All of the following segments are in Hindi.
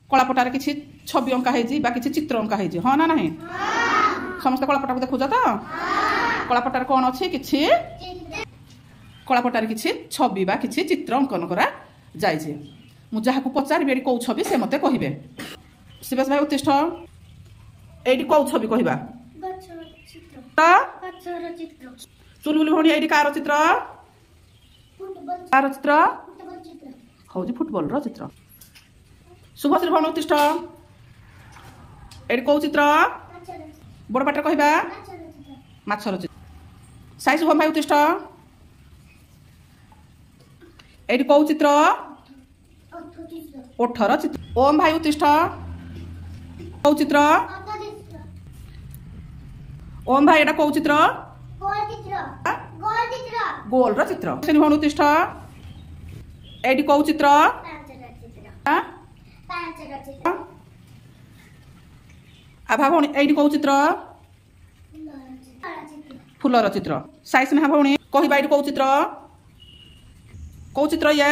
कलापटार किसी छवि अंका है कि चित्र अंका है हाँ ना नहीं समस्त कलापटा को देखुच तो कलापटार कौन अच्छी कि कलापटार किसी छवि बा किसी चित्र अंकन करा जाए मुझे पचारि कौ छवि से मत कहे शिवेश भाई उत्तिष्ठ ये कौ छवि कहवा चुलबुली भौणी ये कार चित्र कार चित्र हूँ फुटबॉल चित्र शुभश्री भौणी उत्तिष्ठ ये कौ चित्र बड़ पाटे कहवा माछर चित्र साई शुभम भाई उत्तिष्ठ ये कौ चित्र ओठर चित्र ओम भाई उत्तिष्ठ कौ चित्र ओम भाई एटा कौ चित्र गोल चित्र भौणी उत्तिष्ठ ये कौ चित्र आभा भौणी ये कौ चित्र फुलर चित्र साई स्नेहा भौणी कहवा ये कौ चित्र ये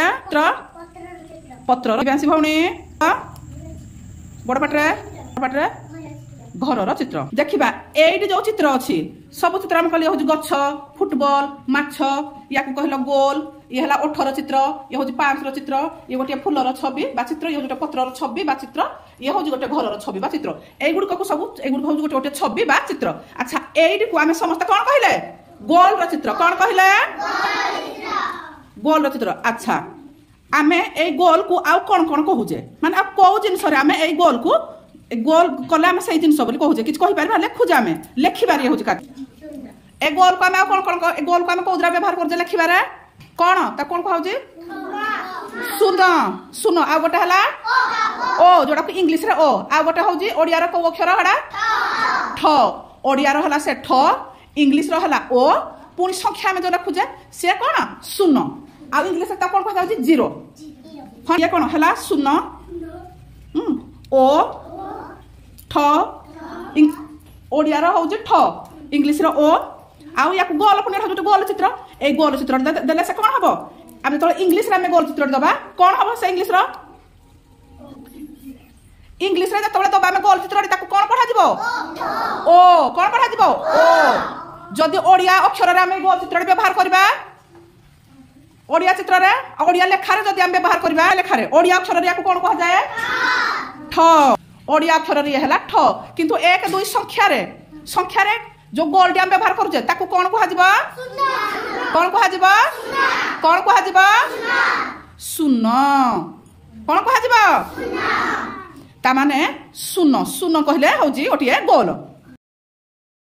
पत्र दिव्यांशी भौणी बड़ पाटे घर चित्र देखा ये जो चित्र अच्छी सब चित्र आम कहली हूँ गछ फुटबॉल माछ या कहल गोल ये है ओठर चित्र ये हूँ पांच चित्र ये गोटे फुलर छवि बा चित्र ये गोटे पत्रर छवि बा चित्र ये हूँ गोटे घर छवि बा चित्र युड़क सब युड़क हूँ गोटे गोटे छवि बा चित्र अच्छा ये आम समस्त कौन कहले गोल चित्र कौन कहले गोल चित्र अच्छा आमे ए गोल को आउ कौन कौन कहूजे माने अब कौ जिनस आम ए गोल को गोल कले आम से जिन कहूजे कि कहीपर लेखुजे आम लेखार ये हूँ ए गोल को आम कौन कौन गोल को आम कौन व्यवहार कर लिखार कौन कौन कहे शून शून आ गोटे है ओ जोड़ा इंग्लीश रे ओ आ गोटे हूँ ओडिया कौ अक्षर है ठ ओडिया है से ठ इंग्लीश है ओ पुणी संख्या आम जो लिखुजे सी कौन शून आ इंग्लीश कौन कह जीरो हाँ ये कौन है शून ओ ठ ओडिया हूँ ठ इंग्लीश ओ आउ या गोल पुणी जो गोल चित्र ए गोल चित्र देले से कौन हम आम जो इंग्लीश आम गोल चित्र दबा कौन हम से इंग्लीश जो दबा आम गोल चित्र कौन पढ़ा ओ कौन पढ़ा ओ जदि ओडिया अक्षर आम गोल चित्र व्यवहार करवा ओडिया चित्र ओडिया लेखार जदि आम व्यवहार करवा लेखार ओडिया अक्षर या कौन कह जाए ठ ओडिया अक्षर ये है ठ किंतु एक दुई संख्यार जो गोल टी आम व्यवहार करुचे कौन कह कौन कह शून कौन कह शून शून कहले हूँ गोटे गोल